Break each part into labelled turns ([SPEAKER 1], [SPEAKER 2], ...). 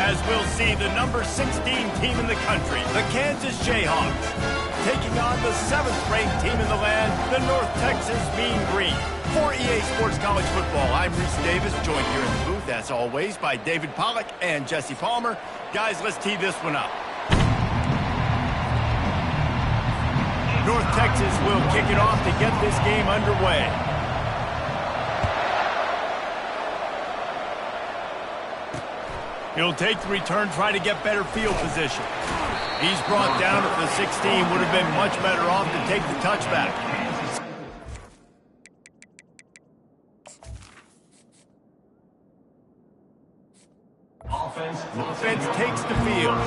[SPEAKER 1] as we'll see the number 16 team in the country, the Kansas Jayhawks, taking on the 7th-ranked team in the land, the North Texas Mean Green. For EA Sports College Football, I'm Reese Davis, joined here in the booth, as always, by David Pollack and Jesse Palmer. Guys, let's tee this one up. North Texas will kick it off to get this game underway. He'll take the return, try to get better field position. He's brought down at the 16, would have been much better off to take the touchback. Offense takes the field.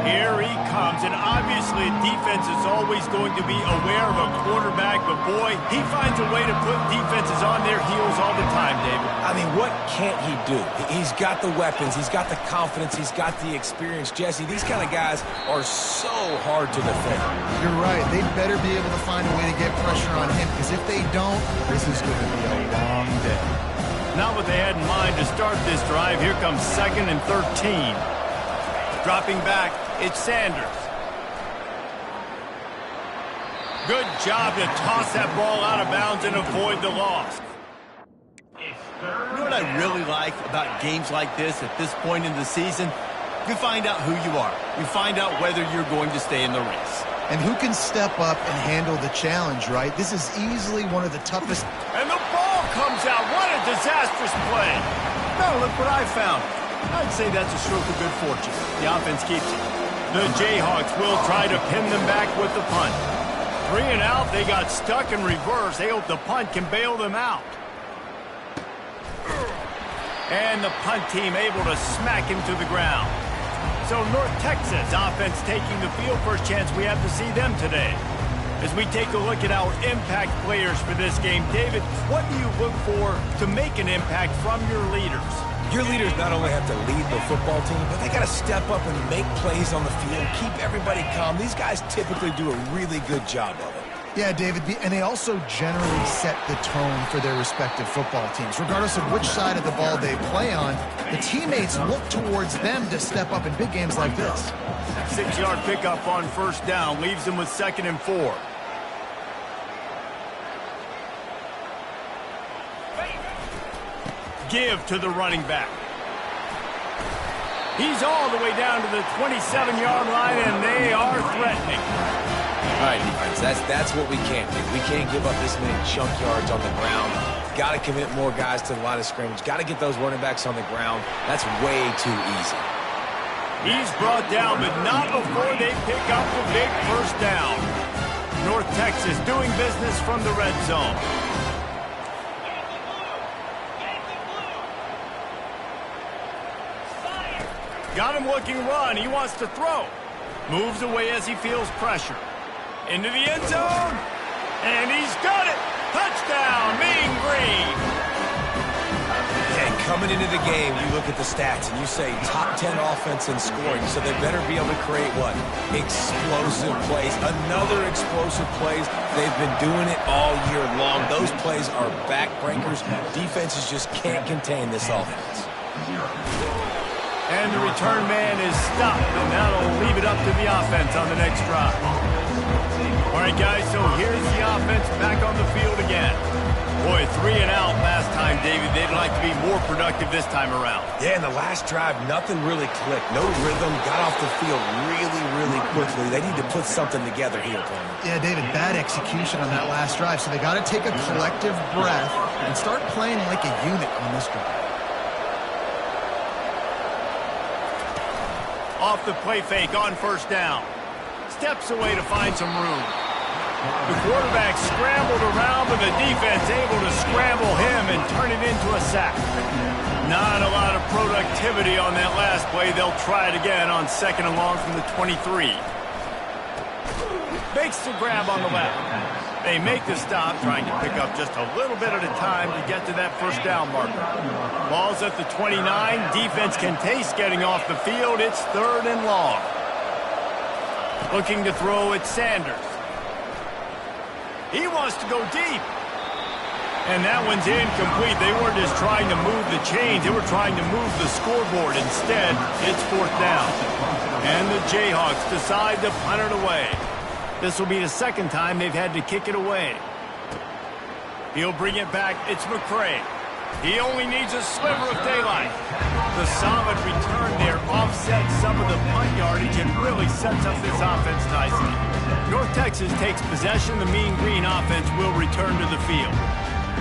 [SPEAKER 1] Here he comes, and obviously defense is always going to be aware of a quarterback, but boy, he finds a way to put defenses on their heels all the time, David.
[SPEAKER 2] I mean, what can't he do? He's got the weapons, he's got the confidence, he's got the experience. Jesse, these kind of guys are so hard to defend.
[SPEAKER 3] You're right. They better be able to find a way to get pressure on him, because if they don't, this is going to be a long day.
[SPEAKER 1] Not what they had in mind to start this drive. Here comes 2nd and 13. Dropping back, it's Sanders. Good job to toss that ball out of bounds and avoid the loss. You know what I really like about games like this at this point in the season? You find out who you are. You find out whether you're going to stay in the race.
[SPEAKER 3] And who can step up and handle the challenge, right? This is easily one of the toughest.
[SPEAKER 1] And the ball comes out. What a disastrous play. Now look what I found. I'd say that's a stroke of good fortune. The offense keeps it. The Jayhawks will try to pin them back with the punt. 3 and out. They got stuck in reverse. They hope the punt can bail them out. And the punt team able to smack him to the ground. So North Texas offense taking the field. First chance we have to see them today. As we take a look at our impact players for this game, David, what do you look for to make an impact from your leaders?
[SPEAKER 2] Your leaders not only have to lead the football team, but they got to step up and make plays on the field, keep everybody calm. These guys typically do a really good job of it.
[SPEAKER 3] Yeah, David, and they also generally set the tone for their respective football teams. Regardless of which side of the ball they play on, the teammates look towards them to step up in big games like this.
[SPEAKER 1] 6-yard pickup on first down leaves them with 2nd and 4. Give to the running back. He's all the way down to the 27-yard line, and they are threatening.
[SPEAKER 2] All right, defense, that's what we can't do. We can't give up this many chunk yards on the ground. Got to commit more guys to the line of scrimmage. Got to get those running backs on the ground. That's way too easy.
[SPEAKER 1] He's brought down, but not before they pick up the big first down. North Texas doing business from the red zone. Got him looking run. He wants to throw. Moves away as he feels pressure. Into the end zone. And he's got it. Touchdown, Mean Green.
[SPEAKER 2] Okay, coming into the game, you look at the stats and you say top 10 offense in scoring, so they better be able to create what? Explosive plays. Another explosive plays. They've been doing it all year long. Those plays are backbreakers. Defenses just can't contain this offense.
[SPEAKER 1] And the return man is stopped, and that'll leave it up to the offense on the next drive. All right, guys, so here's the offense back on the field again. Boy, 3 and out last time, David. They'd like to be more productive this time around.
[SPEAKER 2] Yeah, in the last drive, nothing really clicked. No rhythm, got off the field really, really quickly. They need to put something together here, Palmer.
[SPEAKER 3] Yeah, David, bad execution on that last drive, so they got to take a collective breath and start playing like a unit on this drive.
[SPEAKER 1] Off the play fake on first down. Steps away to find some room. The quarterback scrambled around, but the defense able to scramble him and turn it into a sack. Not a lot of productivity on that last play. They'll try it again on 2nd and long from the 23. Makes the grab on the left. They make the stop, trying to pick up just a little bit at a time to get to that first down marker. Ball's at the 29. Defense can taste getting off the field. It's 3rd and long. Looking to throw at Sanders. He wants to go deep. And that one's incomplete. They weren't just trying to move the chains. They were trying to move the scoreboard. Instead, it's 4th down. And the Jayhawks decide to punt it away. This will be the second time they've had to kick it away. He'll bring it back. It's McCray. He only needs a sliver of daylight. The solid return there offsets some of the punt yardage and really sets up this offense nicely. North Texas takes possession. The Mean Green offense will return to the field.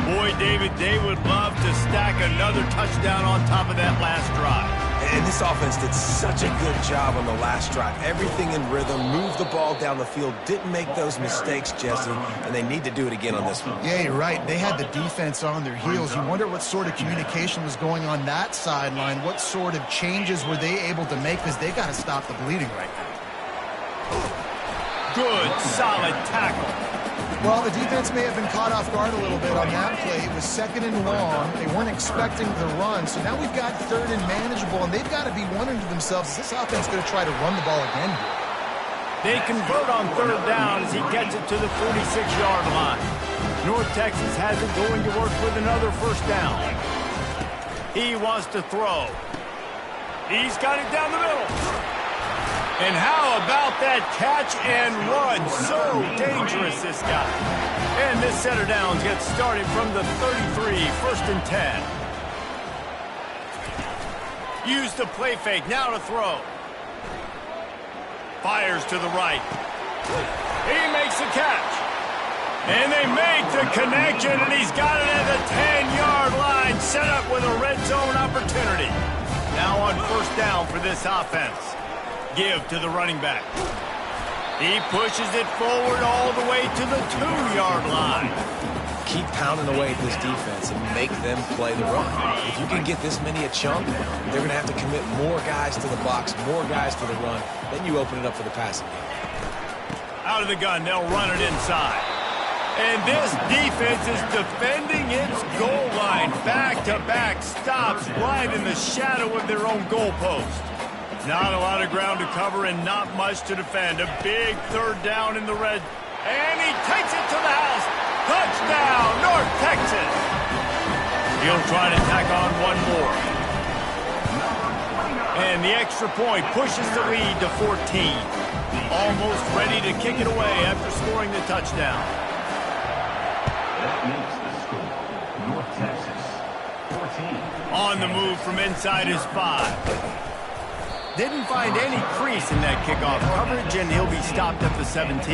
[SPEAKER 1] Boy, David, they would love to stack another touchdown on top of that last drive.
[SPEAKER 2] And this offense did such a good job on the last drive. Everything in rhythm, moved the ball down the field, didn't make those mistakes, Jesse, and they need to do it again on this one.
[SPEAKER 3] Yeah, you're right. They had the defense on their heels. You wonder what sort of communication was going on that sideline. What sort of changes were they able to make, because they got to stop the bleeding right now.
[SPEAKER 1] Good, solid tackle.
[SPEAKER 3] Well, the defense may have been caught off guard a little bit on that play. It was 2nd and long. They weren't expecting the run, so now we've got 3rd and manageable, and they've got to be wondering to themselves, is this offense going to try to run the ball again here?
[SPEAKER 1] They convert on 3rd down as he gets it to the 46-yard line. North Texas has it going to work with another 1st down. He wants to throw. He's got it down the middle. And how about that catch and run? So dangerous, this guy. And this set of downs gets started from the 33, 1st and 10. Use the play fake, now to throw. Fires to the right. He makes the catch. And they make the connection, and he's got it at the 10-yard line, set up with a red zone opportunity. Now on 1st down for this offense. Give to the running back. He pushes it forward all the way to the 2-yard line.
[SPEAKER 2] Keep pounding away at this defense and make them play the run. If you can get this many a chunk, they're going to have to commit more guys to the box, more guys to the run. Then you open it up for the passing game.
[SPEAKER 1] Out of the gun, they'll run it inside. And this defense is defending its goal line. Back-to-back stops right in the shadow of their own goalpost. Not a lot of ground to cover and not much to defend. A big 3rd down in the red. And he takes it to the house. Touchdown, North Texas. He'll try to tack on one more. And the extra point pushes the lead to 14. Almost ready to kick it away after scoring the touchdown.
[SPEAKER 4] That makes the score. North Texas, 14.
[SPEAKER 1] On the move from inside his 5. Didn't find any crease in that kickoff coverage, and he'll be stopped at the 17.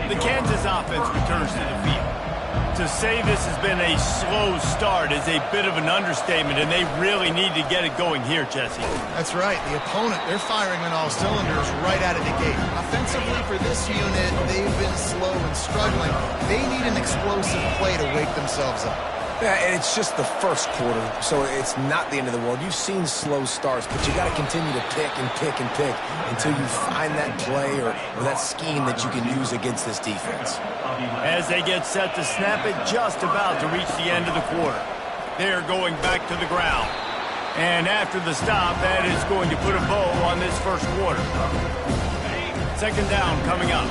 [SPEAKER 1] The Kansas offense returns to the field. To say this has been a slow start is a bit of an understatement, and they really need to get it going here, Jesse.
[SPEAKER 3] That's right. The opponent, they're firing on all cylinders right out of the gate. Offensively for this unit, they've been slow and struggling. They need an explosive play to wake themselves up.
[SPEAKER 2] Yeah, and it's just the 1st quarter, so it's not the end of the world. You've seen slow starts, but you got to continue to pick and pick and pick until you find that play or that scheme that you can use against this defense.
[SPEAKER 1] As they get set to snap it, just about to reach the end of the quarter. They're going back to the ground. And after the stop, that is going to put a bow on this 1st quarter. 2nd down coming up.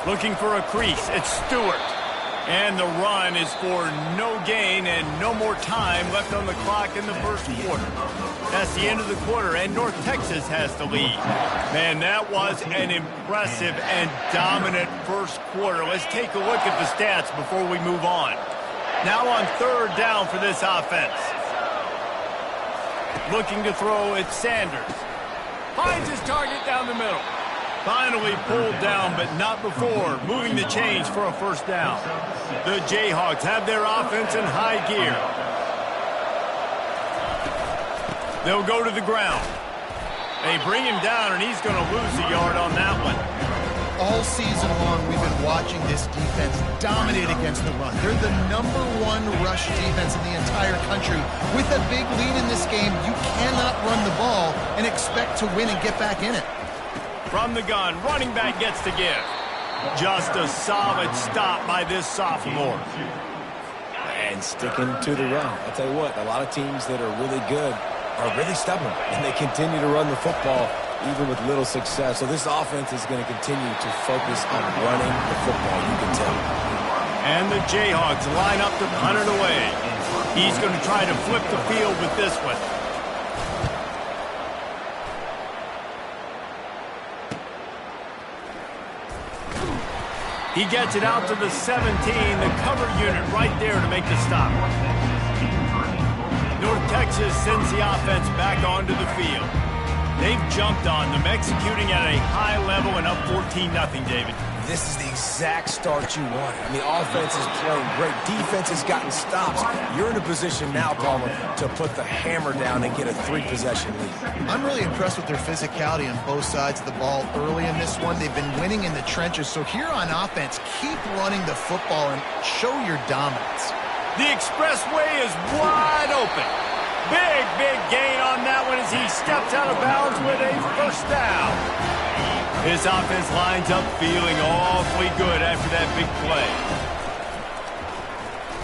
[SPEAKER 1] Looking for a crease, it's Stewart. And the run is for no gain and no more time left on the clock in the 1st quarter. That's the end of the quarter, and North Texas has the lead. Man, that was an impressive and dominant 1st quarter. Let's take a look at the stats before we move on. Now on 3rd down for this offense. Looking to throw, it's Sanders. Finds his target down the middle. Finally pulled down, but not before moving the chains for a 1st down. The Jayhawks have their offense in high gear. They'll go to the ground. They bring him down, and he's going to lose a yard on that one.
[SPEAKER 3] All season long, we've been watching this defense dominate against the run. They're the #1 rush defense in the entire country. With a big lead in this game, you cannot run the ball and expect to win and get back in it.
[SPEAKER 1] From the gun, running back gets to give. Just a solid stop by this sophomore.
[SPEAKER 2] And sticking to the run. I'll tell you what, a lot of teams that are really good are really stubborn, and they continue to run the football even with little success. So this offense is going to continue to focus on running the football, you can tell.
[SPEAKER 1] And the Jayhawks line up to punt it away. He's going to try to flip the field with this one. He gets it out to the 17, the cover unit right there to make the stop. North Texas sends the offense back onto the field. They've jumped on them, executing at a high level and up 14-0, David.
[SPEAKER 2] This is the exact start you wanted. I mean, offense is playing great. Defense has gotten stops. You're in a position now, Palmer, to put the hammer down and get a 3-possession lead.
[SPEAKER 3] I'm really impressed with their physicality on both sides of the ball early in this one. They've been winning in the trenches. So here on offense, keep running the football and show your dominance.
[SPEAKER 1] The expressway is wide open. Big gain on that one as he steps out of bounds with a first down. His offense lines up feeling awfully good after that big play.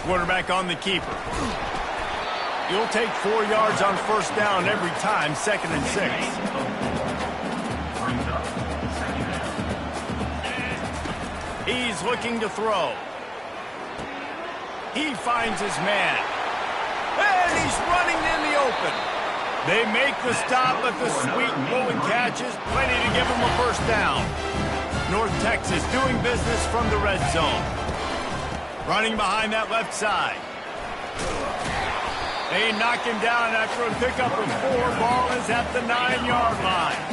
[SPEAKER 1] Quarterback on the keeper. You'll take 4 yards on first down every time, 2nd and 6. He's looking to throw. He finds his man. And he's running in the open. They make the stop, but the sweet rolling catch is plenty to give him a first down. North Texas doing business from the red zone. Running behind that left side. They knock him down after a pickup of 4. Ball is at the 9-yard line.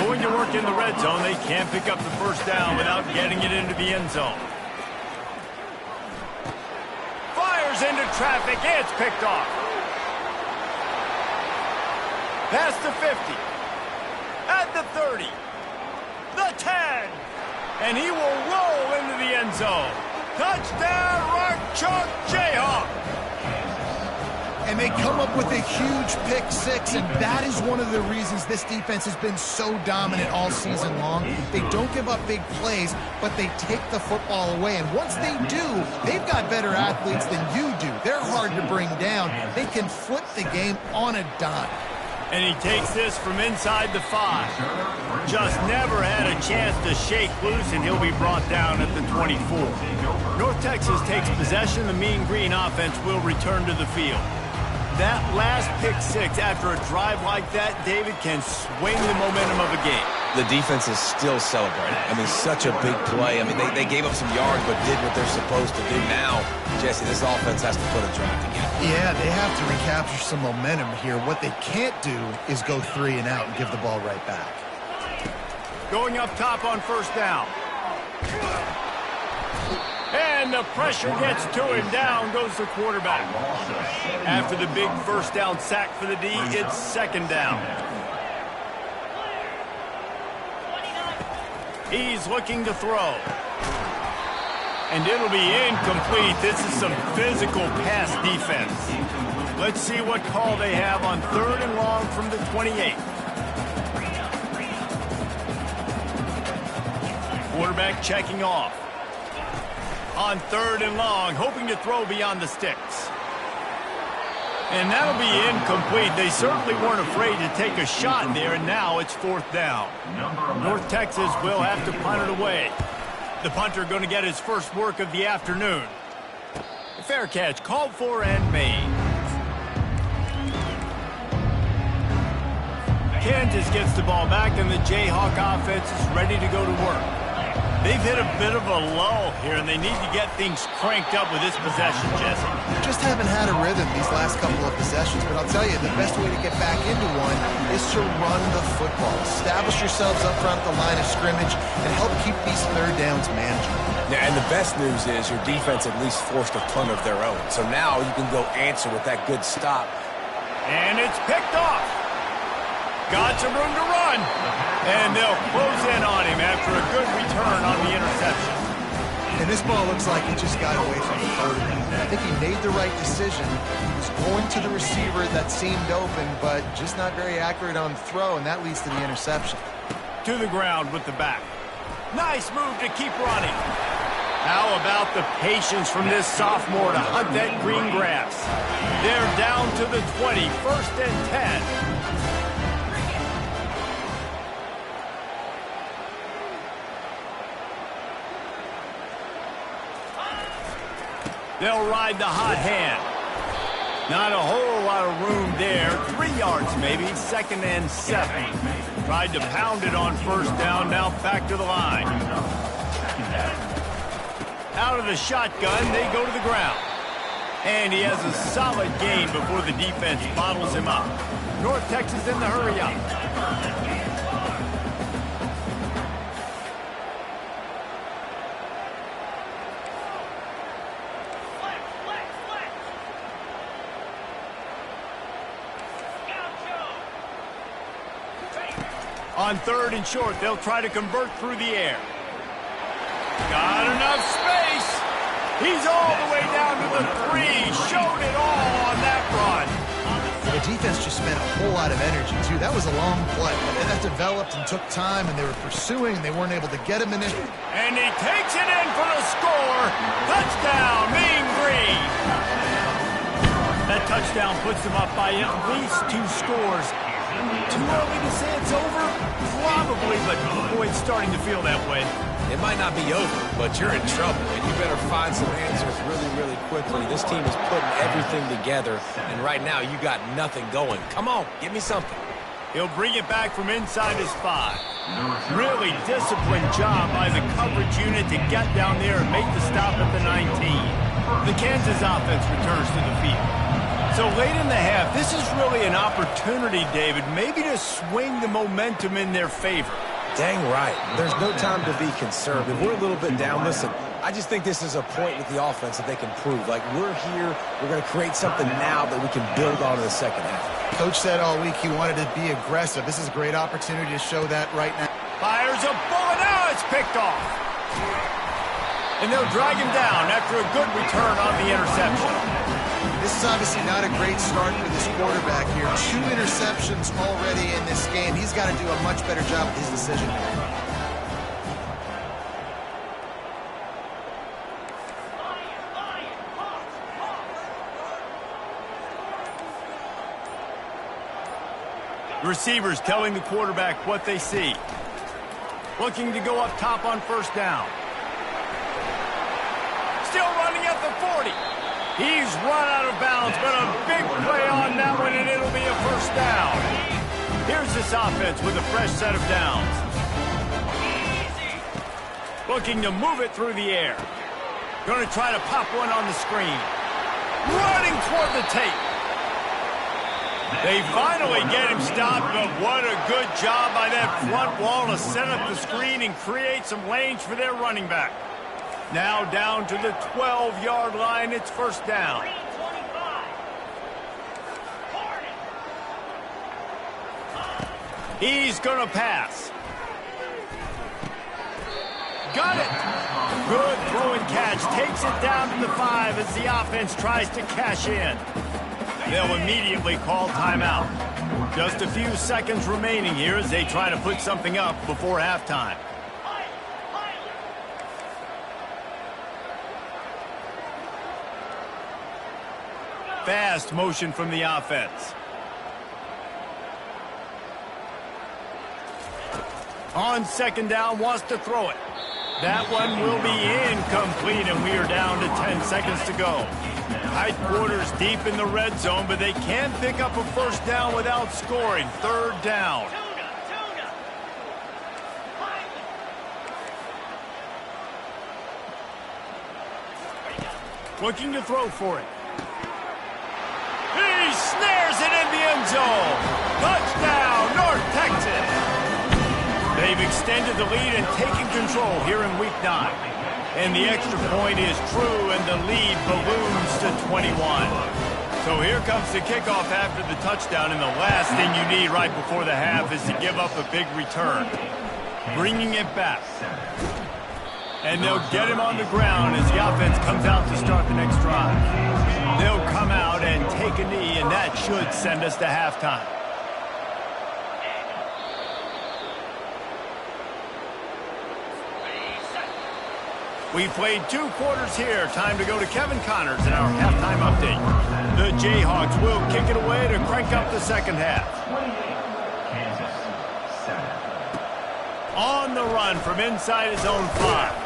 [SPEAKER 1] Going to work in the red zone, they can't pick up the first down without getting it into the end zone. Fires into traffic, it's picked off. Past the 50, at the 30, the 10, and he will roll into the end zone. Touchdown, Rock Chalk Jayhawk.
[SPEAKER 3] And they come up with a huge pick 6, and that is one of the reasons this defense has been so dominant all season long. They don't give up big plays, but they take the football away. And once they do, they've got better athletes than you do. They're hard to bring down. They can flip the game on a dime.
[SPEAKER 1] And he takes this from inside the 5. Just never had a chance to shake loose, and he'll be brought down at the 24. North Texas takes possession. The Mean Green offense will return to the field. That last pick 6 after a drive like that, David, can swing the momentum of a game.
[SPEAKER 2] The defense is still celebrating. I mean, such a big play. I mean, they gave up some yards but did what they're supposed to do. Now, Jesse, this offense has to put a drive together.
[SPEAKER 3] Yeah, they have to recapture some momentum here. What they can't do is go 3 and out and give the ball right back.
[SPEAKER 1] Going up top on first down. And the pressure gets to him. Down goes the quarterback. After the big first down sack for the D, it's 2nd down. He's looking to throw. And it'll be incomplete. This is some physical pass defense. Let's see what call they have on 3rd and long from the 28. Quarterback checking off. On 3rd and long, hoping to throw beyond the sticks. And that'll be incomplete. They certainly weren't afraid to take a shot there, and now it's 4th down. North Texas will have to punt it away. The punter going to get his first work of the afternoon. A fair catch called for and made. Kansas gets the ball back, and the Jayhawk offense is ready to go to work. They've hit a bit of a lull here, and they need to get things cranked up with this possession, Jesse.
[SPEAKER 3] Just haven't had a rhythm these last couple of possessions, but I'll tell you, the best way to get back into one is to run the football. Establish yourselves up front the line of scrimmage and help keep these 3rd downs manageable.
[SPEAKER 2] Yeah, and the best news is your defense at least forced a punt of their own. So now you can go answer with that good stop.
[SPEAKER 1] And it's picked off. Got some room to run. And they'll close in on him after a good return on the interception.
[SPEAKER 3] And this ball looks like it just got away from the quarterback. I think he made the right decision. He was going to the receiver that seemed open, but just not very accurate on the throw, and that leads to the interception.
[SPEAKER 1] To the ground with the back. Nice move to keep running. How about the patience from this sophomore to hunt that green grass? They're down to the 20, 1st and 10. They'll ride the hot hand. Not a whole lot of room there. 3 yards maybe, 2nd and 7. Tried to pound it on first down, now back to the line. Out of the shotgun, they go to the ground. And he has a solid gain before the defense bottles him up. North Texas in the hurry up. On 3rd and short, they'll try to convert through the air. Got enough space. He's all the way down to the 3. Showed it all on that run.
[SPEAKER 3] The defense just spent a whole lot of energy, too. That was a long play. And that developed and took time, and they were pursuing. They weren't able to get him in it.
[SPEAKER 1] And he takes it in for the score. Touchdown, Mean Green. That touchdown puts them up by at least 2 scores. Too early to say it's over? Probably, but boy, it's starting to feel that way.
[SPEAKER 2] It might not be over, but you're in trouble, and you better find some answers really, really quickly. This team is putting everything together, and right now you got nothing going. Come on, give me something.
[SPEAKER 1] He'll bring it back from inside his 5. Really disciplined job by the coverage unit to get down there and make the stop at the 19. The Kansas offense returns to the field. So late in the half, this is really an opportunity, David, maybe to swing the momentum in their favor.
[SPEAKER 2] Dang right. There's no time to be concerned. If we're a little bit down, listen, I just think this is a point with the offense that they can prove. Like, we're here, we're going to create something now that we can build on in the second half.
[SPEAKER 3] Coach said all week he wanted to be aggressive. This is a great opportunity to show that right now.
[SPEAKER 1] Fires a bullet. Now it's picked off. And they'll drag him down after a good return on the interception.
[SPEAKER 3] This is obviously not a great start for this quarterback here. 2 interceptions already in this game. He's got to do a much better job with his decision making.
[SPEAKER 1] The receivers telling the quarterback what they see. Looking to go up top on first down. Still running at the 40. He's run out of bounds, but a big play on that one, and it'll be a first down. Here's this offense with a fresh set of downs. Looking to move it through the air. Going to try to pop one on the screen. Running toward the tape. They finally get him stopped, but what a good job by that front wall to set up the screen and create some lanes for their running back. Now down to the 12-yard line, it's first down. He's going to pass. Got it. Good throw and catch. Takes it down to the 5 as the offense tries to cash in. They'll immediately call timeout. Just a few seconds remaining here as they try to put something up before halftime. Fast motion from the offense. On second down, wants to throw it. That one will be incomplete, and we are down to 10 seconds to go. Tight quarters deep in the red zone, but they can't pick up a first down without scoring. 3rd down. Looking to throw for it. He snares it in the end zone. Touchdown, North Texas. They've extended the lead and taken control here in Week 9. And the extra point is true, and the lead balloons to 21. So here comes the kickoff after the touchdown, and the last thing you need right before the half is to give up a big return. Bringing it back. And they'll get him on the ground as the offense comes out to start the next drive. They'll come out and take a knee, and that should send us to halftime. We played 2 quarters here. Time to go to Kevin Connors in our halftime update. The Jayhawks will kick it away to crank up the second half. On the run from inside his own 5.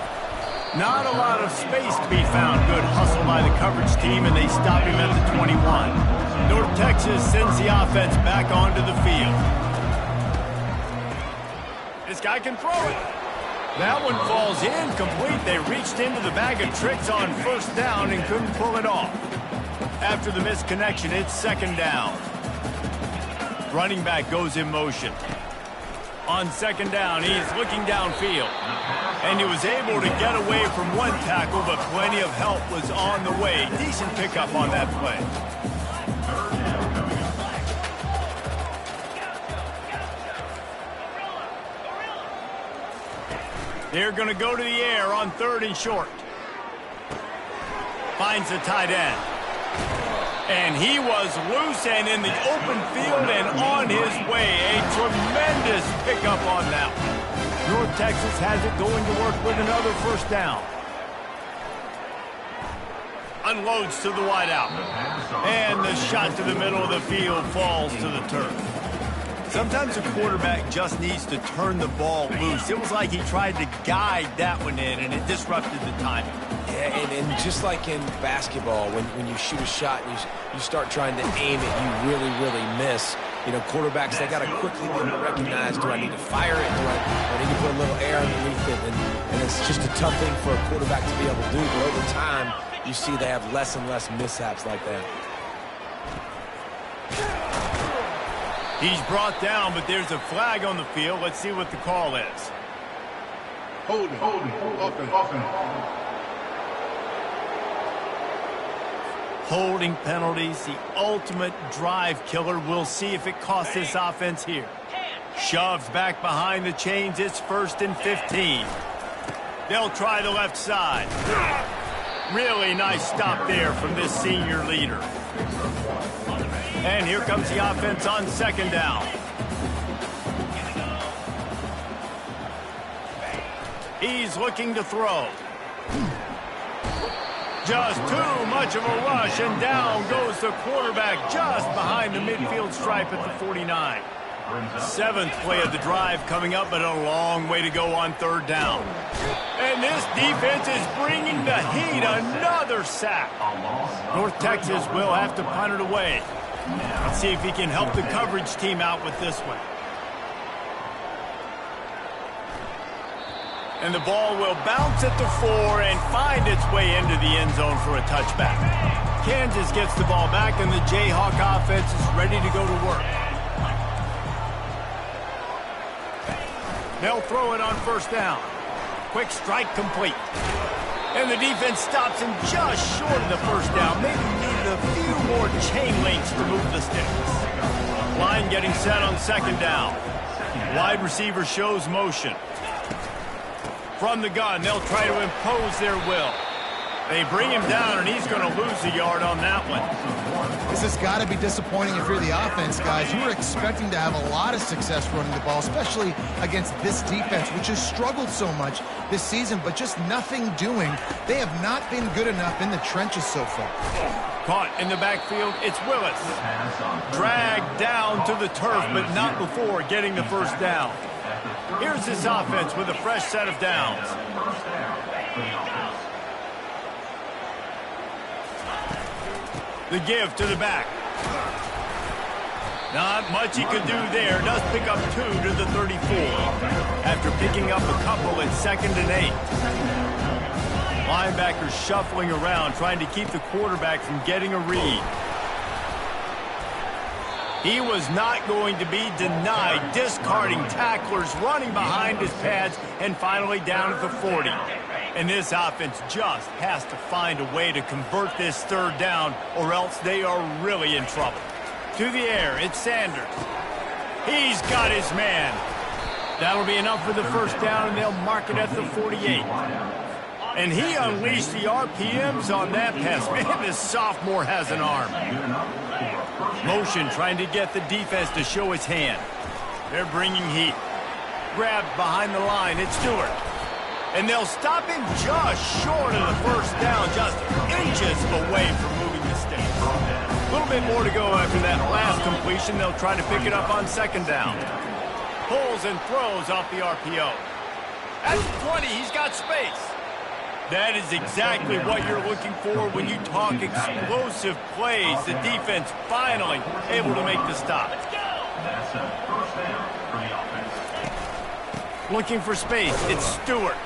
[SPEAKER 1] Not a lot of space to be found. Good hustle by the coverage team, and they stop him at the 21. North Texas sends the offense back onto the field. This guy can throw it. That one falls incomplete. They reached into the bag of tricks on first down and couldn't pull it off. After the missed connection, it's second down. Running back goes in motion. On second down, he's looking downfield. And he was able to get away from one tackle, but plenty of help was on the way. Decent pickup on that play. They're going to go to the air on 3rd and short. Finds the tight end. And he was loose and in the open field and on his way. A tremendous pickup on that one. North Texas has it going to work with another first down. Unloads to the wideout. And the shot to the middle of the field falls to the turf. Sometimes a quarterback just needs to turn the ball loose. It was like he tried to guide that one in, and it disrupted the timing.
[SPEAKER 2] Yeah, and just like in basketball, when you shoot a shot and you start trying to aim it, you really, really miss. You know, quarterbacks, they got to quickly recognize, do I need to fire it? Do I need to put a little air underneath it? And it's just a tough thing for a quarterback to be able to do. But over time, you see they have less and less mishaps like that.
[SPEAKER 1] He's brought down, but there's a flag on the field. Let's see what the call is.
[SPEAKER 5] Holding, offense.
[SPEAKER 1] Holding penalties, the ultimate drive killer. We'll see if it costs this offense here. Shoved back behind the chains. It's 1st and 15. They'll try the left side. Really nice stop there from this senior leader. And here comes the offense on second down. He's looking to throw. Just too much of a rush, and down goes the quarterback just behind the midfield stripe at the 49. 7th play of the drive coming up, but a long way to go on 3rd down. And this defense is bringing the heat. Another sack. North Texas will have to punt it away. Let's see if he can help the coverage team out with this one. And the ball will bounce at the 4 and find its way into the end zone for a touchback. Kansas gets the ball back, and the Jayhawk offense is ready to go to work. They'll throw it on first down. Quick strike complete. And the defense stops him just short of the first down. Maybe needed a few more chain links to move the sticks. Line getting set on second down. Wide receiver shows motion. From the gun, they'll try to impose their will. They bring him down, and he's going to lose a yard on that one.
[SPEAKER 3] This has got to be disappointing if you're the offense, guys. You were expecting to have a lot of success running the ball, especially against this defense, which has struggled so much this season, but just nothing doing. They have not been good enough in the trenches so far.
[SPEAKER 1] Caught in the backfield, it's Willis. Dragged down to the turf, but not before getting the first down. Here's this offense with a fresh set of downs. The give to the back. Not much he could do there. Does pick up 2 to the 34. After picking up a couple at 2nd and 8. Linebackers shuffling around, trying to keep the quarterback from getting a read. He was not going to be denied, discarding tacklers, running behind his pads, and finally down at the 40. And this offense just has to find a way to convert this 3rd down, or else they are really in trouble. To the air, it's Sanders. He's got his man. That'll be enough for the first down, and they'll mark it at the 48. And he unleashed the RPMs on that pass. Man, this sophomore has an arm. Motion trying to get the defense to show his hand. They're bringing heat. Grabbed behind the line, it's Stewart. And they'll stop him just short of the first down, just inches away from moving the sticks. A little bit more to go after that last completion. They'll try to pick it up on second down. Pulls and throws off the RPO. At the 20, he's got space. That is exactly what you're looking for when you talk explosive plays. The defense finally able to make the stop.
[SPEAKER 4] That's a first down for the offense.
[SPEAKER 1] Looking for space. It's Stewart.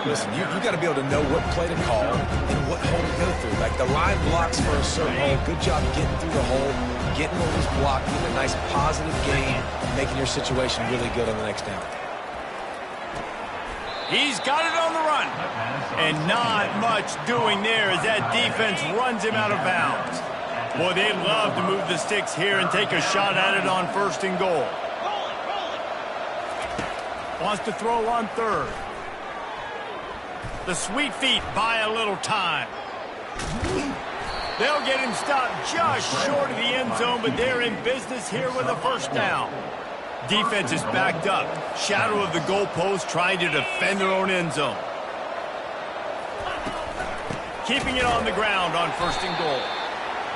[SPEAKER 2] Listen, you got to be able to know what play to call and what hole to go through. Like the line blocks for a certain hole. Good job getting through the hole, getting what was blocked, getting a nice positive gain, making your situation really good on the next down.
[SPEAKER 1] He's got it on the run. And not much doing there as that defense runs him out of bounds. Boy, they'd love to move the sticks here and take a shot at it on 1st and goal. Wants to throw on 3rd. The Sweet Feet buy a little time. They'll get him stopped just short of the end zone, but they're in business here with a 1st down. Defense is backed up. Shadow of the goalpost trying to defend their own end zone. Keeping it on the ground on 1st and goal.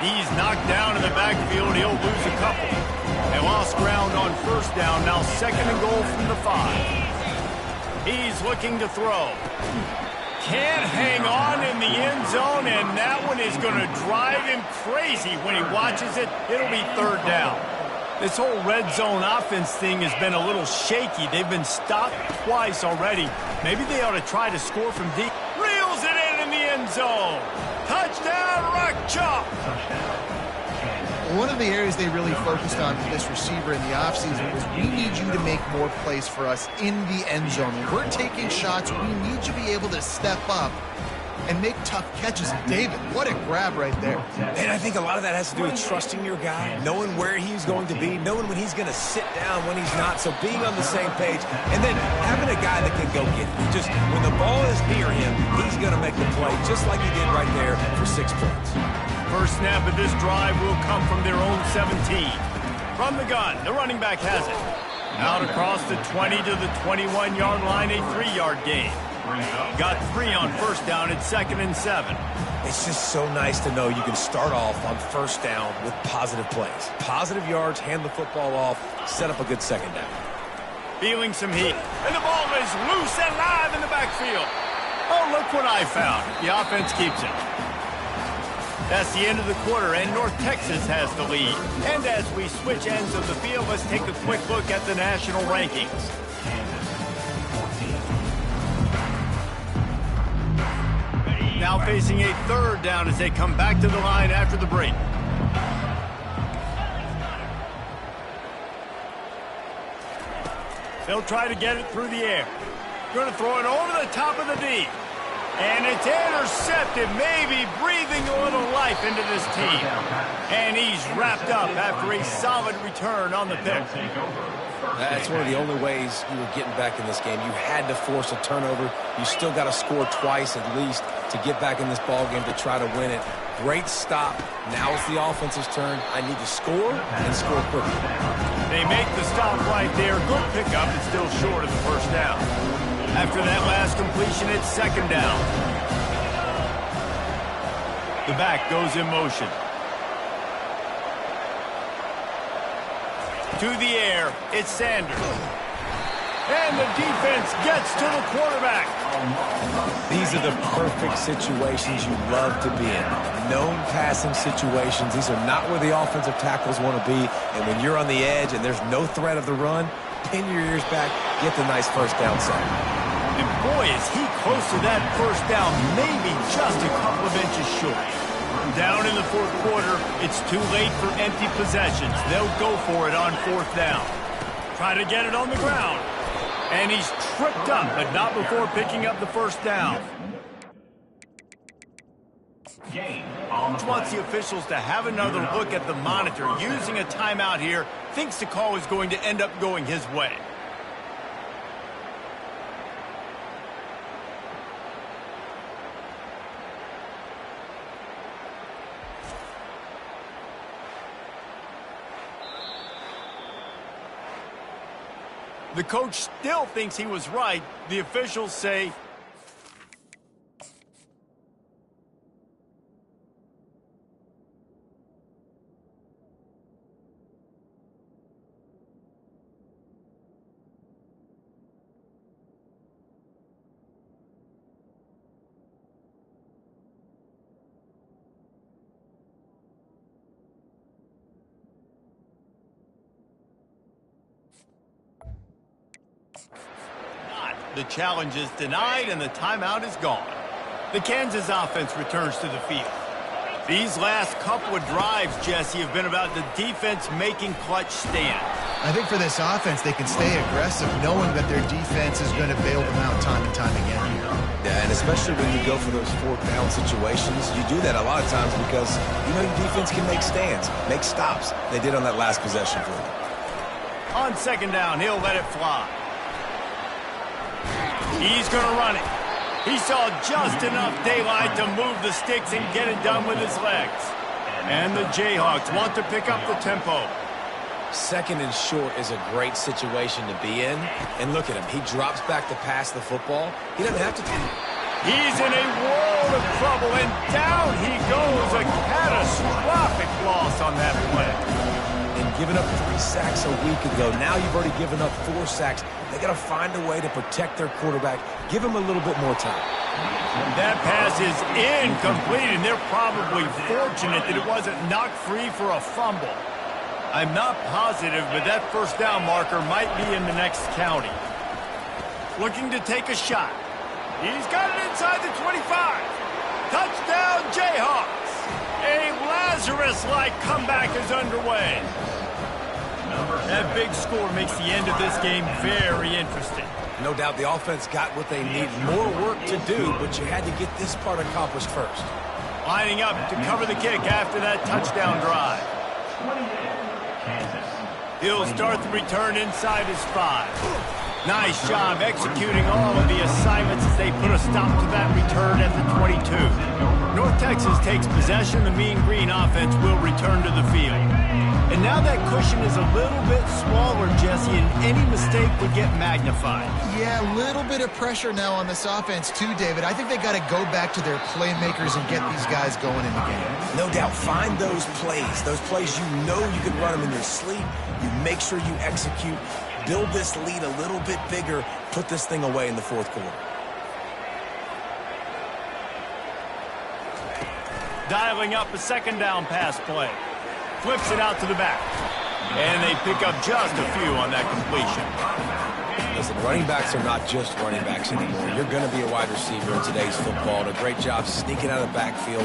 [SPEAKER 1] He's knocked down in the backfield. He'll lose a couple. They lost ground on 1st down. Now 2nd and goal from the 5. He's looking to throw. Can't hang on in the end zone, and that one is going to drive him crazy when he watches it. It'll be 3rd down. This whole red zone offense thing has been a little shaky. They've been stopped twice already. Maybe they ought to try to score from deep. Reels it in the end zone. Touchdown, Rock Chalk.
[SPEAKER 3] One of the areas they really focused on for this receiver in the offseason was we need you to make more plays for us in the end zone. When we're taking shots, we need you to be able to step up and make tough catches. David, what a grab right there.
[SPEAKER 2] And I think a lot of that has to do with trusting your guy, knowing where he's going to be, knowing when he's going to sit down, when he's not. So being on the same page, and then having a guy that can go get it. Just when the ball is near him, he's going to make the play, just like he did right there for 6 points.
[SPEAKER 1] First snap of this drive will come from their own 17. From the gun, the running back has it. Out across the 20 to the 21-yard line, a 3-yard gain. Got 3 on 1st down at 2nd and 7.
[SPEAKER 2] It's just so nice to know you can start off on 1st down with positive plays. Positive yards, hand the football off, set up a good 2nd down.
[SPEAKER 1] Feeling some heat. And the ball is loose and live in the backfield. Oh, look what I found. The offense keeps it. That's the end of the quarter, and North Texas has the lead. And as we switch ends of the field, let's take a quick look at the national rankings. Now facing a 3rd down as they come back to the line after the break. They'll try to get it through the air. Going to throw it over the top of the D. And it's intercepted, maybe breathing a little life into this team. And he's wrapped up after a solid return on the pick.
[SPEAKER 2] That's one of the only ways you were getting back in this game. You had to force a turnover. You still got to score twice at least to get back in this ball game to try to win it. Great stop. Now it's the offense's turn. I need to score and score quickly.
[SPEAKER 1] They make the stop right there. Good pickup. It's still short of the 1st down. After that last completion, it's 2nd down. The back goes in motion. To the air, it's Sanders. And the defense gets to the quarterback.
[SPEAKER 2] These are the perfect situations you love to be in. Known passing situations. These are not where the offensive tackles want to be. And when you're on the edge and there's no threat of the run, pin your ears back, get the nice 1st down sack.
[SPEAKER 1] And boy, is he close to that 1st down, maybe just a couple of inches short. Down in the 4th quarter, it's too late for empty possessions. They'll go for it on 4th down. Try to get it on the ground. And he's tripped up, but not before picking up the 1st down. Coach wants the officials to have another look at the monitor. Using a timeout here, thinks the call is going to end up going his way. The coach still thinks he was right. The officials say The challenge is denied and the timeout is gone. The Kansas offense returns to the field. These last couple of drives, Jesse, have been about the defense making clutch stands.
[SPEAKER 3] I think for this offense, they can stay aggressive knowing that their defense is going to bail them out time and time again here.
[SPEAKER 2] Yeah, and especially when you go for those fourth down situations, you do that a lot of times because you know your defense can make stands, make stops. They did on that last possession for them.
[SPEAKER 1] On second down, he'll let it fly. He's going to run it. He saw just enough daylight to move the sticks and get it done with his legs. And the Jayhawks want to pick up the tempo.
[SPEAKER 2] Second and short is a great situation to be in. And look at him. He drops back to pass the football. He doesn't have to.
[SPEAKER 1] He's in a world of trouble, and down he goes. A catastrophic loss on that play.
[SPEAKER 2] And giving up 3 sacks a week ago. Now you've already given up 4 sacks. They got to find a way to protect their quarterback. Give him a little bit more time.
[SPEAKER 1] That pass is incomplete, and they're probably fortunate that it wasn't knocked free for a fumble. I'm not positive, but that first down marker might be in the next county. Looking to take a shot. He's got it inside the 25. Touchdown, Jayhawks. A Lazarus-like comeback is underway. That big score makes the end of this game very interesting.
[SPEAKER 2] No doubt the offense got what they need. More work to do, but you had to get this part accomplished first.
[SPEAKER 1] Lining up to cover the kick after that touchdown drive. He'll start the return inside his 5. Nice job executing all of the assignments as they put a stop to that return at the 22. North Texas takes possession. The Mean Green offense will return to the field. And now that cushion is a little bit smaller, Jesse, and any mistake would get magnified.
[SPEAKER 3] Yeah, a little bit of pressure now on this offense too, David. I think they got to go back to their playmakers and get these guys going in the game.
[SPEAKER 2] No doubt, find those plays you know you can run them in your sleep. You make sure you execute, build this lead a little bit bigger, put this thing away in the fourth quarter.
[SPEAKER 1] Dialing up a second down pass play. Flips it out to the back. And they pick up just a few on that completion.
[SPEAKER 2] Listen, running backs are not just running backs anymore. You're going to be a wide receiver in today's football. And a great job sneaking out of the backfield,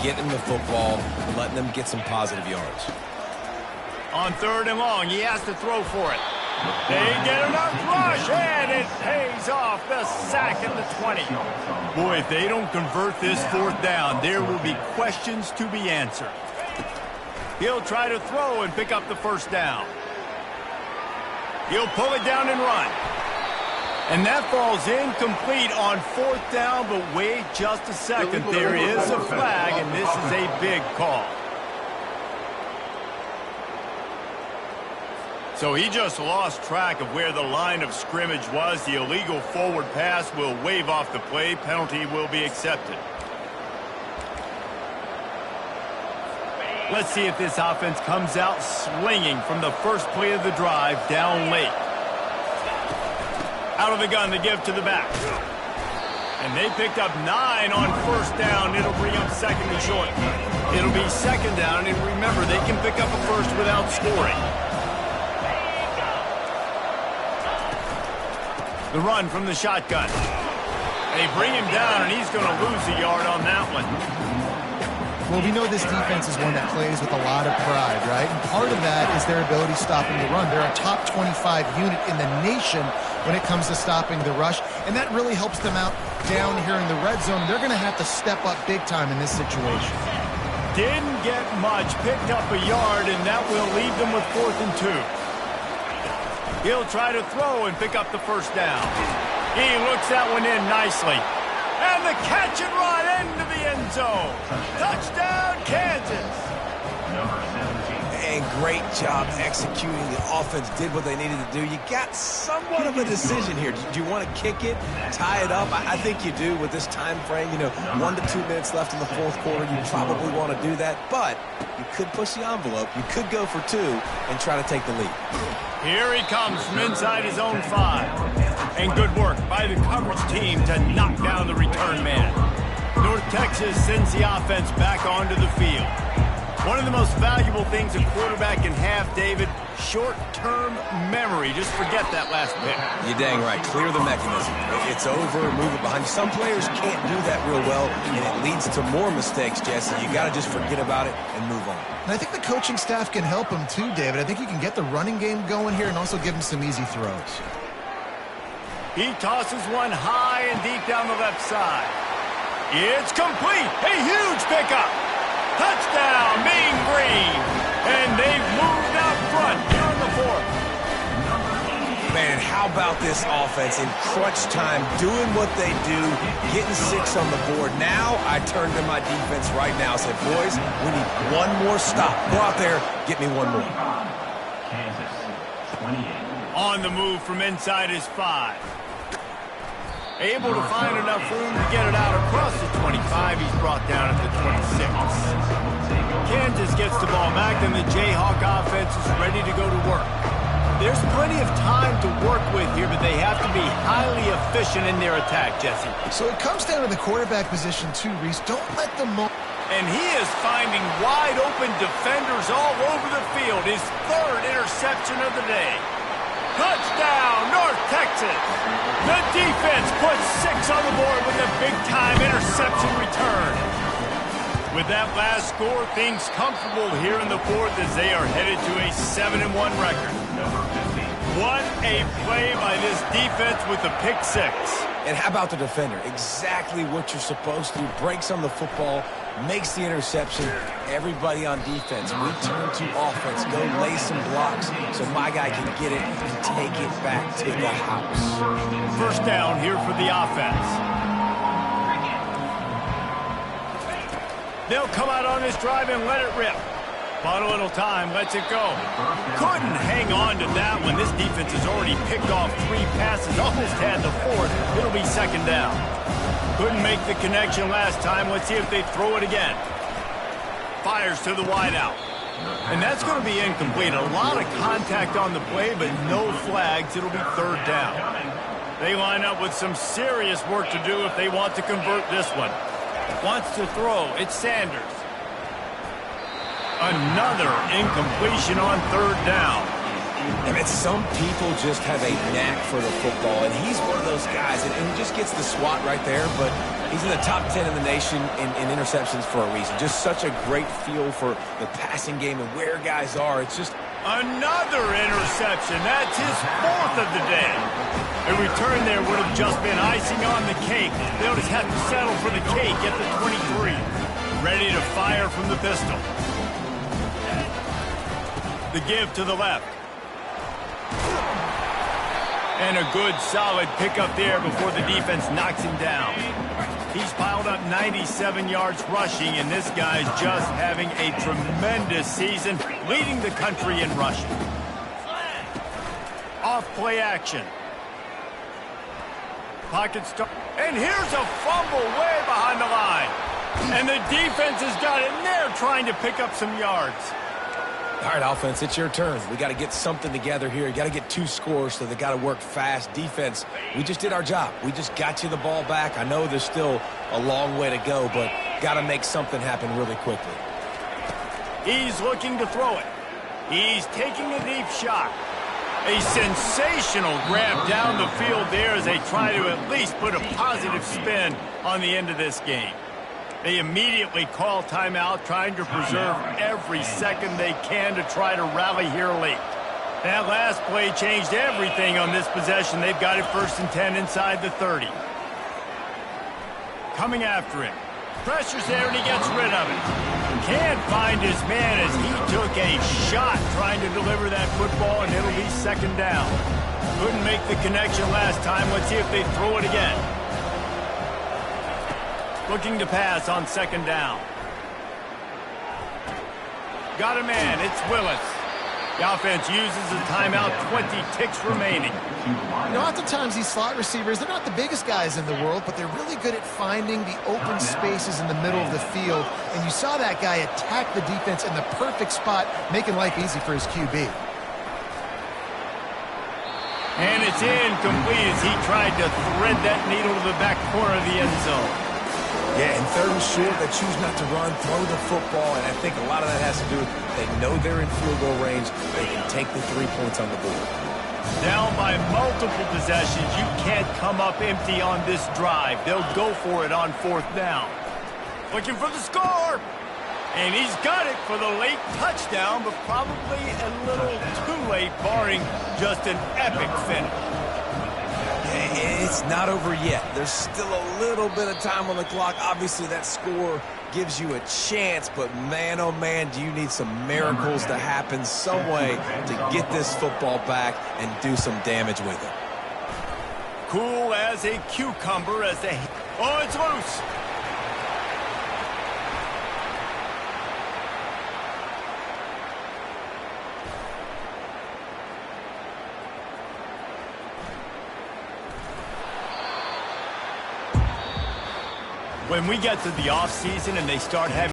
[SPEAKER 2] getting the football, and letting them get some positive yards.
[SPEAKER 1] On third and long, he has to throw for it. They get enough rush, and it pays off. The sack at the 20. Boy, if they don't convert this fourth down, there will be questions to be answered. He'll try to throw and pick up the first down. He'll pull it down and run. And that falls incomplete on fourth down, but wait just a second. There is a flag, and this is a big call. So he just lost track of where the line of scrimmage was. The illegal forward pass will wave off the play. Penalty will be accepted. Let's see if this offense comes out swinging from the first play of the drive down late. Out of the gun, the give to the back. And they picked up 9 on first down. It'll bring up second and short. It'll be second down, and remember, they can pick up a first without scoring. The run from the shotgun. They bring him down, and he's going to lose a yard on that one.
[SPEAKER 3] Well, we know this defense is one that plays with a lot of pride, right? And part of that is their ability stopping the run. They're a top 25 unit in the nation when it comes to stopping the rush, and that really helps them out down here in the red zone. They're going to have to step up big time in this situation.
[SPEAKER 1] Didn't get much, picked up a yard, and that will leave them with 4th and 2. He'll try to throw and pick up the first down. He looks that one in nicely. And the catch and run into the end zone. Touchdown, Kansas.
[SPEAKER 2] And great job executing. The offense did what they needed to do. You got somewhat of a decision here. Do you want to kick it, tie it up? I think you do with this time frame. 1 to 2 minutes left in the fourth quarter. You probably want to do that, but you could push the envelope. You could go for 2 and try to take the lead.
[SPEAKER 1] Here he comes from inside his own 5. And good work by the coverage team to knock down the return man. North Texas sends the offense back onto the field. One of the most valuable things a quarterback can have, David, short-term memory. Just forget that last pick.
[SPEAKER 2] You're dang right. Clear the mechanism. It's over, move it behind you. Some players can't do that real well, and it leads to more mistakes, Jesse. You got to just forget about it and move on.
[SPEAKER 3] And I think the coaching staff can help him too, David. I think you can get the running game going here and also give him some easy throws.
[SPEAKER 1] He tosses one high and deep down the left side. It's complete. A huge pickup. Touchdown, Mean Green. And they've moved out front here on the fourth.
[SPEAKER 2] Man, how about this offense in crunch time, doing what they do, getting 6 on the board. Now I turn to my defense right now and said, boys, we need one more stop. Go out there, get me one more.
[SPEAKER 4] Kansas, 28.
[SPEAKER 1] On the move from inside his 5. Able to find enough room to get it out across the 25. He's brought down at the 26. Kansas gets the ball back, and the Jayhawk offense is ready to go to work. There's plenty of time to work with here, but they have to be highly efficient in their attack, Jesse.
[SPEAKER 3] So it comes down to the quarterback position too, Reese. Don't let them...
[SPEAKER 1] And he is finding wide-open defenders all over the field. His 3rd interception of the day. Touchdown, North Texas. The defense puts 6 on the board with a big-time interception return. With that last score, things comfortable here in the 4th as they are headed to a 7-1 record. What a play by this defense with the pick 6.
[SPEAKER 2] And how about the defender? Exactly what you're supposed to. Breaks on the football, makes the interception. Everybody on defense, we turn to offense. Go lay some blocks so my guy can get it and take it back to the house.
[SPEAKER 1] First down here for the offense. They'll come out on this drive and let it rip. But a little time, lets it go. Couldn't hang on to that one. This defense has already picked off 3 passes, almost had the 4th. It'll be second down. Couldn't make the connection last time. Let's see if they throw it again. Fires to the wideout. And that's going to be incomplete. A lot of contact on the play, but no flags. It'll be 3rd down. They line up with some serious work to do if they want to convert this one. Wants to throw. It's Sanders. Another incompletion on 3rd down.
[SPEAKER 2] I mean, some people just have a knack for the football, and he's one of those guys, and he just gets the swat right there, but he's in the top 10 in the nation in interceptions for a reason. Just such a great feel for the passing game and where guys are. It's just...
[SPEAKER 1] Another interception. That's his 4th of the day. A return there would have just been icing on the cake. They'll just have to settle for the cake at the 23. Ready to fire from the pistol. The give to the left. And a good, solid pickup there before the defense knocks him down. He's piled up 97 yards rushing, and this guy's just having a tremendous season, leading the country in rushing. Off play action. Pocket start. And here's a fumble way behind the line. And the defense has got in there trying to pick up some yards.
[SPEAKER 2] All right, offense, it's your turn. We got to get something together here. You got to get 2 scores, so they got to work fast. Defense, we just did our job. We just got you the ball back. I know there's still a long way to go, but got to make something happen really quickly.
[SPEAKER 1] He's looking to throw it. He's taking a deep shot. A sensational grab down the field there as they try to at least put a positive spin on the end of this game. They immediately call timeout, trying to preserve every second they can to try to rally here late. That last play changed everything on this possession. They've got it 1st and 10 inside the 30. Coming after him. Pressure's there and he gets rid of it. Can't find his man as he took a shot trying to deliver that football, and it'll be 2nd down. Couldn't make the connection last time. Let's see if they throw it again. Looking to pass on 2nd down. Got a man. It's Willis. The offense uses a timeout. 20 ticks remaining.
[SPEAKER 3] You know, oftentimes these slot receivers, they're not the biggest guys in the world, but they're really good at finding the open spaces in the middle of the field. And you saw that guy attack the defense in the perfect spot, making life easy for his QB.
[SPEAKER 1] And it's incomplete as he tried to thread that needle to the back corner of the end zone.
[SPEAKER 2] Yeah, and third and short, they choose not to run, throw the football, and I think a lot of that has to do with they know they're in field goal range. They can take the 3 points on the board.
[SPEAKER 1] Down by multiple possessions, you can't come up empty on this drive. They'll go for it on 4th down. Looking for the score. And he's got it for the late touchdown, but probably a little too late, barring just an epic finish.
[SPEAKER 2] It's not over yet. There's still a little bit of time on the clock. Obviously, that score gives you a chance, but man, oh man, do you need some miracles to happen some way to get this football back and do some damage with it.
[SPEAKER 1] Cool as a cucumber as they... Oh, it's loose. When we get to the offseason and they start having